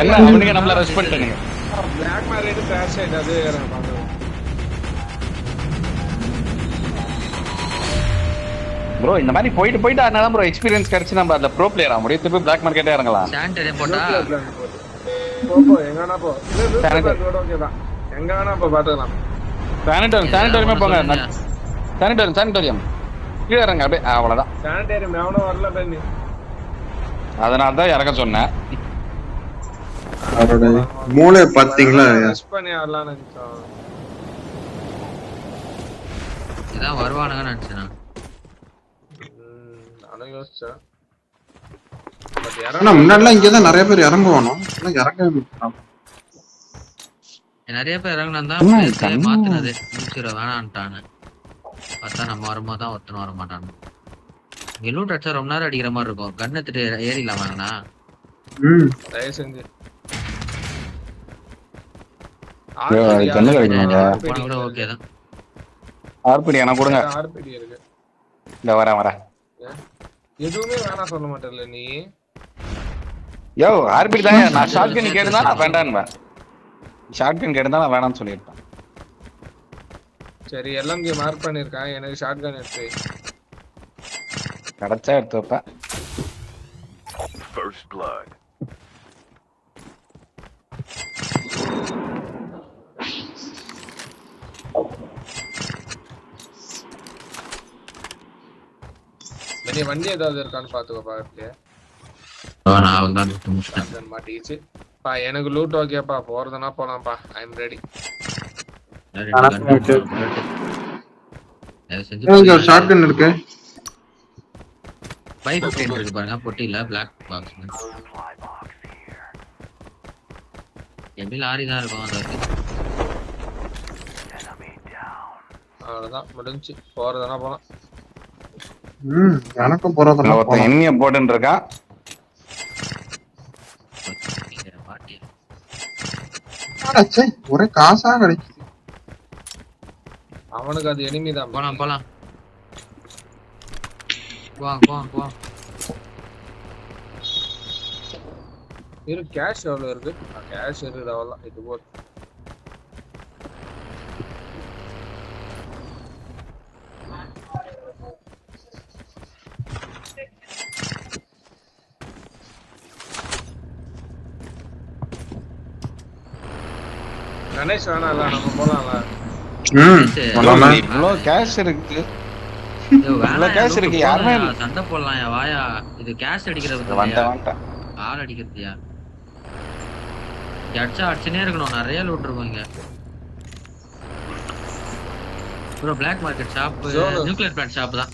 என்ன அவனுக்கு நம்மள ரஷ் பண்ணிட்டானுங்க. பிளாக் மார்க்கெட் கிராஷ் ஆயிட்டு அது வேற பாக்குறேன். ப்ரோ இந்த மாதிரி போயிட்டு போயிட்டு அதனால ப்ரோ எக்ஸ்பீரியன்ஸ் கிடைச்சு நம்ம அதுல ப்ரோ பிளேயர் ஆக முடியும். திருப்பி பிளாக் மார்க்கெட்டே இறங்கலாம். சானிட்டரி போட்டா போ எங்கனா போ. ஓகேதான். எங்கனா போ பாத்துக்கலாம். சானிட்டோரியமே போங்க. சானிட்டோரியம் கீழே இறங்க அப்படியே அவ்வளவுதான். சானிட்டோரியம் எவனும் வரல பண்ணி. அதனால தான் இறக்க சொன்னேன். மூளை பாத்தீங்களா? ரஷ் பண்ணி வரலாம்னு நினைச்சோம். இதான் வருவானுங்க நினைச்சேன். நானும் யோசிச்சேன். ஆனா முன்னாடிலாம் இங்கதான் நிறைய பேர் இறங்குவானோ, இறங்க நிறைய பேர் இறங்கினா மாத்தினது முடிச்சிட வேணான்ட்டானு பார்த்தா நம்ம வரும்போது தான் ஒருத்தன வர மாட்டானு. இங்க லூட் அடிச்சா ரொம்ப நேரம் அடிக்கிற மாதிரி இருக்கும். கன் எடுத்துட்டு ஏறிடலாம் வாங்கண்ணா. தயவு செஞ்சு கூட ஓகே தான். ஆர்பிடி எனக்கு கொடுங்க. ஆர்பிடி இருக்கு. இந்த வரேன். எதுவுமே வேணாம் சொல்ல மாட்டேல்ல நீ. யோ ஆர்பிடி தான். நான் ஷாட்கன் கேட்டா நான் வேண்டான்னு. ஷாட்கன் கேட்டா நான் வேணாம்னு சொல்லிட்டேன். சரி எல்லாம் இங்க மார்க் பண்ணிருக்கேன். எனக்கு ஷாட்கன் எடுத்து கிடைச்சா எடுத்து வைப்பேன். First blood. நீ வண்டி ஏதாவது இருக்கான்னு பாத்துக்கோ பாருங்க. நான் தான் முடிச்சிட்டேன். மாட்டிச்சு பா. எனக்கு லூட் ஓகேப்பா. போறதுனா போலாம்ப்பா. ஐ அம் ரெடி. ஷாட்கன் இருக்கு. 515 இருக்கு பாருங்க பொட்டில பிளாக் பாக்ஸ். எப்படி லாரி தான் இருக்கும் அது. அவ்வளவுதான் முடிஞ்சு. போறதுனா போலாம். எனக்கும் போறதுனா ஒருத்தன் எண்ணிய போட்டுன்னு இருக்கான். ஒரே காசா கிடைக்குது. அவனுக்கு அது எனிமி தான். போலாம் வா. இரு கேஷ் எவ்வளவு இருக்கு? கேஷ் இருக்குது அவ்வளவுதான். இது போதும். கணேஷ் வேணாம்ல, நம்ம போலாம்ல. இவ்வளோ கேஷ் இருக்கு. கேஷ் இருக்கு. யாருமே சண்டை போடலாம். வாயா இது கேஷ் அடிக்கிறது ஆள் அடிக்கிறதுயா. அடிச்சுனே இருக்கணும். நிறைய லூட் இருக்கும் இங்க. Bro black market shop nuclear plant shop தான்.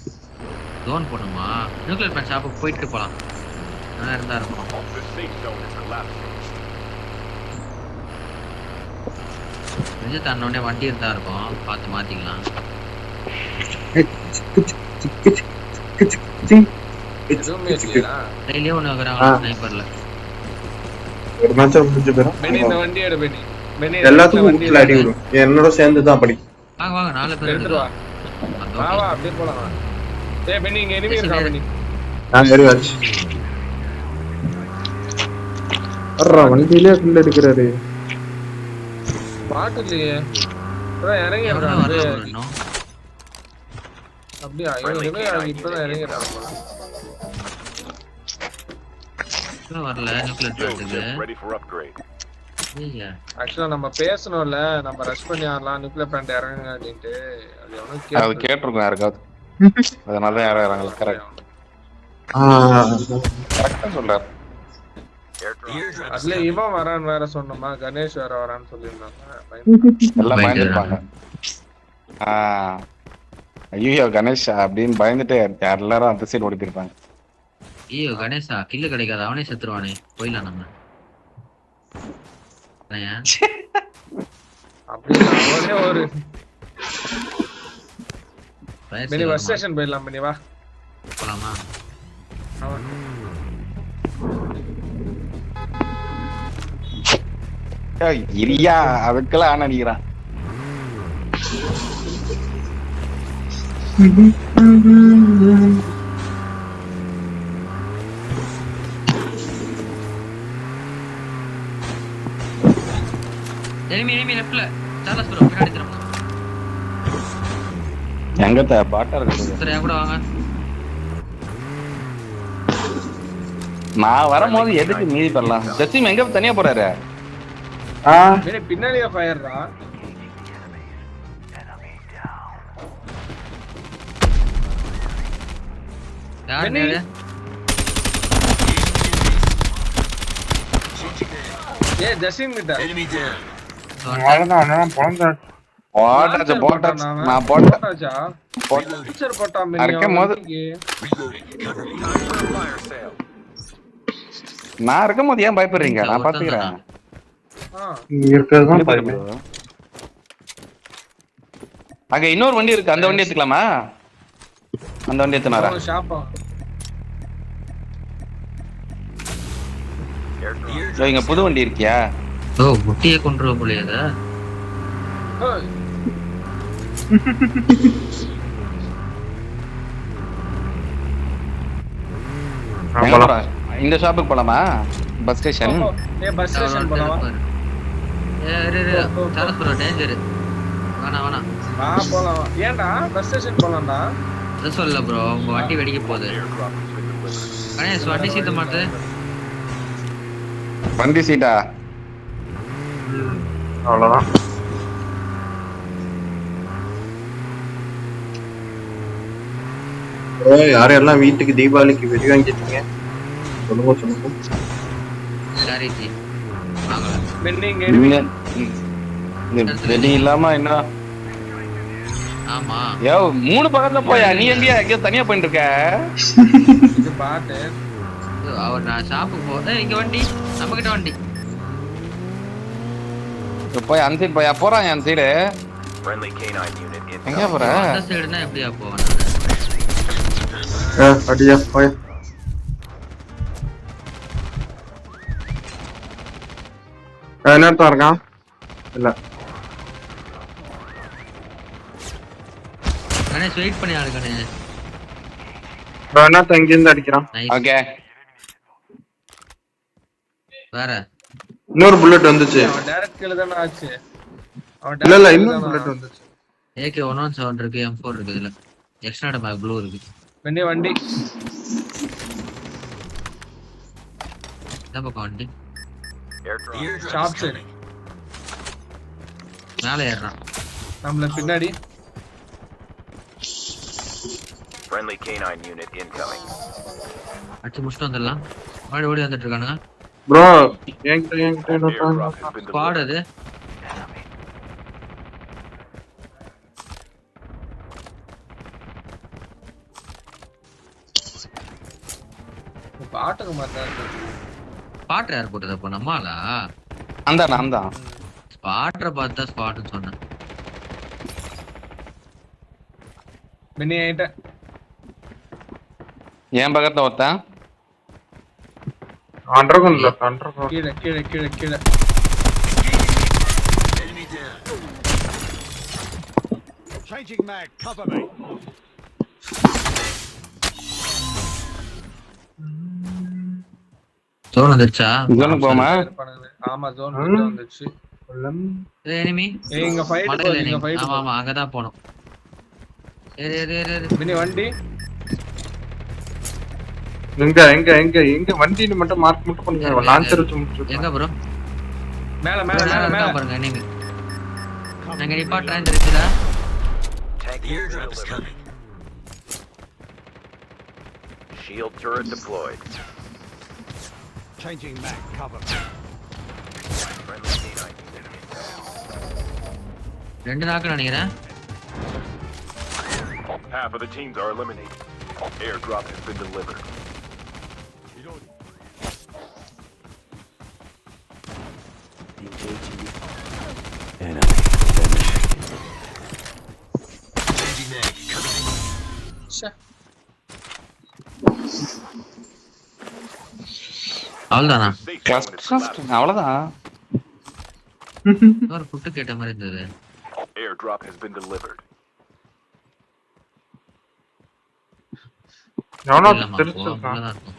ஜோன் போடணுமா? நியூக்ளியர் பிளான்ட் ஷாப்புக்கு போயிட்டு போலாம். நல்லா இருந்தா இருக்கும். கொஞ்சம் தன்னோடனே வண்டி இருந்தா இருக்கும். பார்த்து மாத்திக்கலாம். டெய்லியும் ஒன்று வைக்கிறாங்க ஸ்னைப்பர்ல. ஒரு மேட்ச் முடிஞ்சு போயிடும். இந்த வண்டி எடு பெனி. எல்லாத்துக்கும் ஊட்ல அடி விடும். என்னோட சேர்ந்து தான் படி. வாங்க 4 பேர் எடுத்துட்டு வா. வா அப்படியே போலாம். டேய் பெனி இங்க எனிமி இருக்கா பெனி? நான் ஏறி வாச்சு. அறா வண்டியிலே கில் எடுக்கறாரு. பாட்டுலயே ப்ரோ இறங்கி வரணும். அப்படியே இவனுமே இப்பதான் இறங்கி வராங்க. வரல நியூக்ளியர் பிளான்ட்க்கு. ஆக்சுவலா நம்ம பேசணும்ல, நம்ம ரஷ் பண்ணி ஆறலாம் நியூக்ளியர் பிளான்ட் இறங்குங்க அப்படின்ட்டு. அது கேட்டிருக்கோம் யாருக்காவது. அதனால தான் யாரும் இறங்கல. கரெக்டா சொல்றாரு. அதுல இவன் வரான்னு வேற சொன்னோமா, கணேஷ் வேற வரான்னு சொல்லியிருந்தாங்க. எல்லாம் பயந்துருப்பாங்க. ஐயோ கணேஷ் அப்படின்னு பயந்துட்டு எல்லாரும் அந்த சைடு ஓடி போயிருப்பாங்க. ஐயோ கணேஷா கில்லு கிடைக்காது. அவனே செத்துருவானே. போயிடலாம் நம்ம. அப்படியே ஒரு மினி பஸ் ஸ்டேஷன் போயிடலாம். மினி வா போலாமா? இரியா அதுக்கெல்லாம் ஆன அடிக்கிறான். enemy leftல சார்லஸ் ப்ரோ பின்னாடி திரும்ப எங்கத்த பாட்டா இருக்கு சரி என் கூட வாங்க நான் வரும்போது எதுக்கு மீதி பண்ணலாம் ஜசீம் எங்க தனியா போறாரு பின்னாடியே ஃபயர்ரா யார் நேடு ஜசீம் கிட்ட அவ்வளவுதான் பொழந்தாச்சு. போட்டாச்சு நான் போட்டேன் பிக்சர் போட்டா அரைக்கும் போது நான் இருக்கும் போது ஏன் பயப்படுறீங்க நான் பாத்துக்கிறேன் இங்க இருக்கிறதுதான் பயமே. அங்க இன்னொரு வண்டி இருக்கு அந்த வண்டி எடுத்துக்கலாமா அந்த வண்டி எடுத்துனாரா ஷாப்பா இங்க புது வண்டி இருக்கியா ஓ முட்டியை கொண்டுருவ போலியத இந்த ஷாப்புக்கு போலாமா பஸ் ஸ்டேஷன் பஸ் ஸ்டேஷன் போலாமா சார்லஸ் ப்ரோ டேஞ்சர் வேணாம் போலாம் ஏன்டா பஸ் ஸ்டேஷன் போலாம்டா அது சொல்லல ப்ரோ உங்க வண்டி வெடிக்க போகுது கணேஷ் வண்டி சீத்த மாட்டு வண்டி சீட்டா அவ்வளவுதான். யாரெல்லாம் வீட்டுக்கு தீபாவளிக்கு வெடி வாங்கிட்டீங்க சொல்லுங்க. சரி ஜி வாங்கல வெடி இல்லாம என்ன ஆமா யோ 3 பக்கத்துல போயா நீ எங்கேயோ தனியா போயிட்டு இருக்க இது பாட்டு அவர் நான் ஷாப்புக்கு போறேன் இங்க வண்டி நம்ம கிட்ட வண்டி போய் அந்த சைடு போயா போறான் அந்த சைடு எங்க போற அந்த சைடுனா எப்படியா போவேன் அடியா போய் என்னத்தான் இருக்கான் இல்ல கணேஷ் வெயிட் பண்ணி ஆடு கணேஷ் என்னத்த இங்கிருந்து அடிக்கிறான். ஓகே வேற இன்னொரு புல்லட் வந்துச்சு. அவன் டைரக்ட் கில் தான ஆச்சு இல்ல இன்னொரு புல்லட் வந்துச்சு. AK-117 இருக்கு M4 இருக்கு இதுல எக்ஸ்ட்ரா மேக் ப்ளூ இருக்கு வண்டி என்ன பக்கம் வண்டி ஷாப் சைடு மேலே ஏறுறான் நம்மள பின்னாடி Friendly canine unit incoming. அடிச்சு முடிச்சுட்டு வந்துடலாம் ஓடி வந்துட்டு இருக்கானுங்க ப்ரோ என்கிட்ட ஸ்குவாட் அது பாட்டுக்கு மாட்டா இருக்கு ஸ்பாட் யார் போட்டது அப்போ நம்மளா நான் தான் ஸ்பாட்டரை பார்த்தா ஸ்பாட்னு சொன்னேன் மினி ஆயிட்ட என் பக்கத்துல ஒருத்தன் அண்டர்கிரவுண்ட்ல கீழே Changing mag, cover me. Zone வந்துச்சா ஜோனுக்கு போமா ஆமா ஜோன் வந்துச்சு எனிமி இங்க ஃபைட் ஆமா அங்க தான் போணும் ஏறு மினி வண்டி எங்க வண்டின்னு மட்டும் மார்க் மட்டும் பண்ணுங்க. லான்ச்சர் வச்சு முடிச்சு எங்க ப்ரோ மேல பாருங்க எனிமி நாங்க நிப்பாட்றேன் தெரியுதா Tank airdrop is coming. Shield turret deployed. Changing mag, cover me. Friendly canine unit incoming. ரெண்டு நாக்கு நினைக்கிறேன் Half of the teams are eliminated. Airdrop has been delivered. அவ்வளவுதானா அவ்வளவுதான் ஒரு புட்டு கேட்ட மாதிரி இருந்தது Airdrop has been delivered. இல்லம்மா, அவ்வளவுதான் இருக்கும்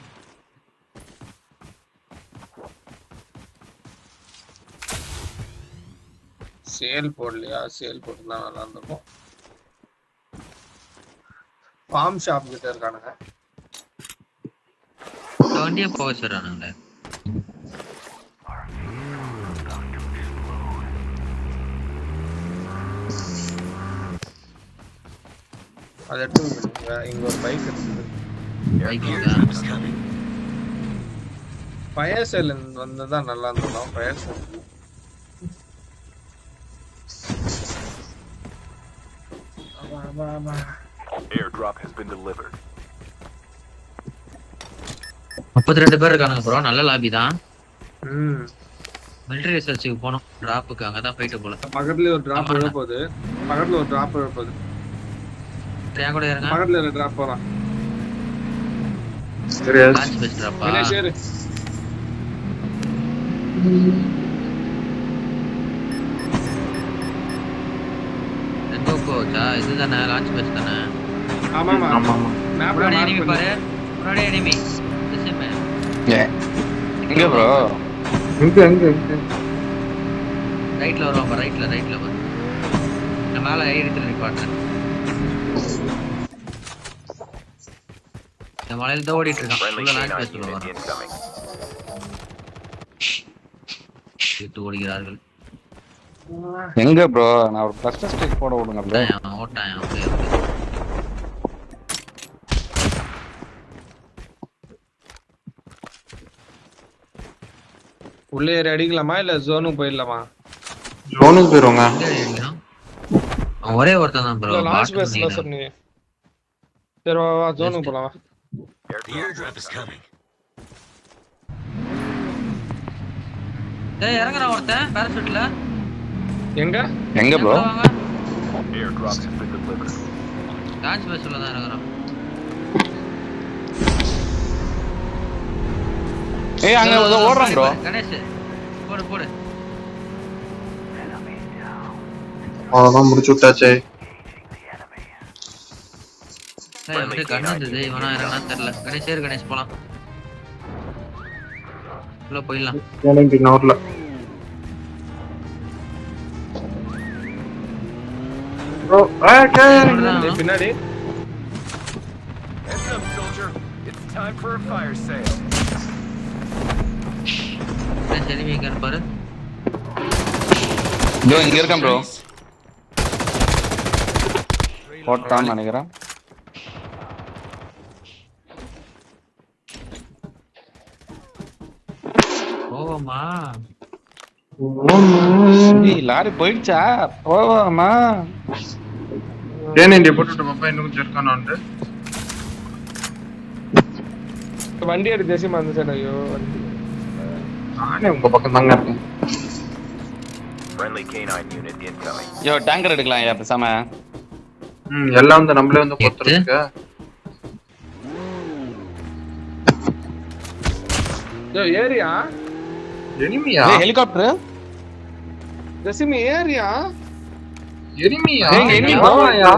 சேல் போடலையா? சேல் போட்டுனா நல்லா இருந்திருக்கும். ஃபார்ம் ஷாப் கிட்ட இருக்கானுங்க. வண்டியை போக வச்சிடறானுங்களே. அதை எடுத்து வந்துருங்க. இங்க ஒரு பைக் இருக்குது. ஃபயர் சேல் வந்ததான் நல்லா இருந்தோம். Fire sale Airdrop has been delivered. 32 பேர் இருக்கானுங்க ப்ரோ. நல்ல லாபி தான். மிலிட்டரி ரிசர்ச்சுக்கு போனோம். டிராப்புக்கு அங்கதான் போயிட்டு போல. பக்கத்துல ஒரு டிராப் விழ போகுது. பக்கத்துல ஒரு டிராப் விழ போகுது. ஏன் கூட இருங்க. பக்கத்துல ஒரு டிராப் போறான். சரியா லான்ச் பேஸ் டிராப்பா? வினேஷ் ஏறு. எங்க போச்சா? இதுதானே லான்ச் பேஸ் தானே? ஆமாமா. ஆமா மேப்ல முன்னாடி மார்க் எனிமி பண்ணு. பாரு. முன்னாடி எனிமி. எங்க ப்ரோ? எங்க ரைட்ல வருவான். ரைட்ல வரும். நான் மேல ஏறிட்டு நிப்பாட்டேன். இந்த மலையில தான் ஓடிட்டு இருக்கான். Friendly உள்ள லான்ச் K9 பேஸ் unit வரும். incoming. விட்டு ஓடுகிறார்கள். எங்க ப்ரோ? நான் ஒரு கிளஸ்டர் ஸ்ட்ரைக் போட விடுங்க ப்ரோ. ஓட்டான் அப்படியே இருக்கு. உள்ளே ஏறி அடிக்கலாமா இல்ல ஜோனுக்கு போயிடலாமா? ஜோனுக்கு போயிருவாங்க. எங்க அடிக்கணும்? அவன் ஒரே ஒருத்தன் தான் ப்ரோ. லான்ச் பேஸ்ல சொன்னீங்க. சரி வா ஜோனுக்கு போலாம் வா. Airdrop is coming. டேய் இறங்குறான் ஒருத்தன் பாராசூட்ல. எங்க bro? Airdrop has been delivered. Launch பேஸ்ல தான் இறங்குறான். ஏய் அங்க ஓடுறான் ப்ரோ. கணேஷ் போடு. அவ்வளவுதான் முடிச்சு விட்டாச்சே. வந்து கண்ணு இருந்தது. இவனா இறங்கினா தெரியல. கணேஷ் போலாம். உள்ள போயிடலாம். நவர்ல ப்ரோ. பின்னாடி Heads up, soldier. It's time for a fire sale. Enemy எங்க பாரு. இதோ இங்க இருக்கான் ப்ரோ. போட்டான்னு நினைக்கிறேன். போவோமா? ஏய் லாரி போயிடுச்சா? போவாமா? ஏன் போட்டுட்டு பாப்பா இன்னும் கொஞ்சம் இருக்கானு. வண்டி எடு தேசியமா இருந்துச்சு. ஐயோ நானே உங்க பக்கம் தாங்க இருக்கேன். Friendly K9 unit incoming. யோ டேங்கர் எடுக்கலாம் யா பேசாம. எல்லாம் வந்து நம்மளே வந்து போத்துறதுக்கு. யோ ஏரியா எனிமியா? ஏய் ஹெலிகாப்டர். தேசியமா ஏரியா. எனிமியா? ஏய், enemy bro. ஆமாயா?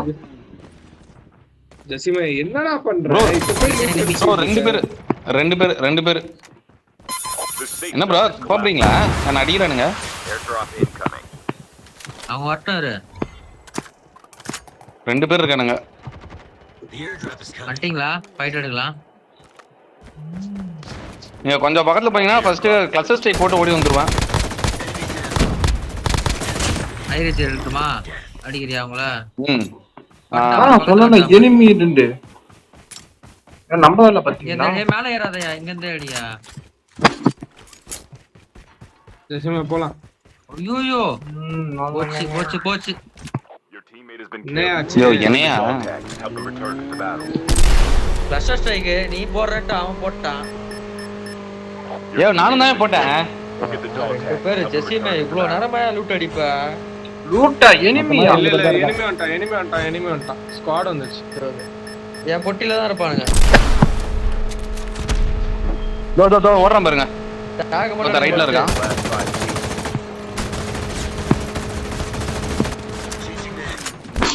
தேசியமா என்னடா பண்ற? Bro. இப்ப போய் ப்ரோ ரெண்டு பேர். The safe என்ன ப்ரோ zone is போறீங்களா? நான் அடிக்குறானுங்க. collapsed. Airdrop incoming. அவங்க வரட்டும் இரு. 2 பேர் இருக்கானுங்க. வந்துட்டீங்களா? ஃபைட் எடுக்கலாம். நீங்க கொஞ்சம் பக்கத்துல போனீங்கன்னா ஃபர்ஸ்ட் கிளஸ்டர் ஸ்ட்ரைக் போட்டு ஓடி வந்துருவேன். ஐரிஸ் எடுத்துமா? அடிக்கிறியா அவங்கள? சொன்ன எனிமி இருந்து நம்பர்ல பாத்தீங்களா? மேல ஏறாதயா. இங்க இருந்து அடியா. தேசியமா போலாம். ஐயோ போச்சு. Your teammate has been என்னையா killed. ஆச்சு? யோ என்னையா? Help them return to the battle. Cluster strike நீ போடுறட்ட அவன் போட்டான். யோ நானும் தான் போட்டேன். Get the dog tag. பேரு ஜெசிமே இவ்ளோ நேரமா லூட் அடிப்ப. லூட்டா எனிமியா? இல்ல எனிமி வந்துட்டான். ஸ்குவாட் வந்துச்சு. என் பொட்டில தான் இருப்பானுங்க. தோ ஓடுறான் பாருங்க. டாக் மட்டும் ரைட்ல இருக்கான். Last 5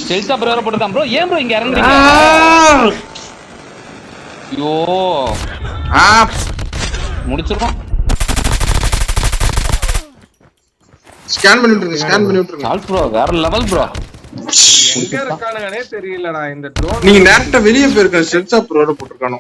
செல்சா ப்ரோ வர போட்டுதான் ப்ரோ. ஏன் ப்ரோ இங்க இறங்குறீங்க? ஐயோ முடிச்சிருக்கோம். ஸ்கேன் பண்ணி விட்டுருங்க. சால்ட் ப்ரோ வேற லெவல் ப்ரோ. எங்க இருக்கானுங்கனே தெரியலடா இந்த ட்ரோன். நீங்க நேரா வெளிய போயிருக்க ஸ்டெல்த் ஆப் ரோட போட்டுருக்கானோ.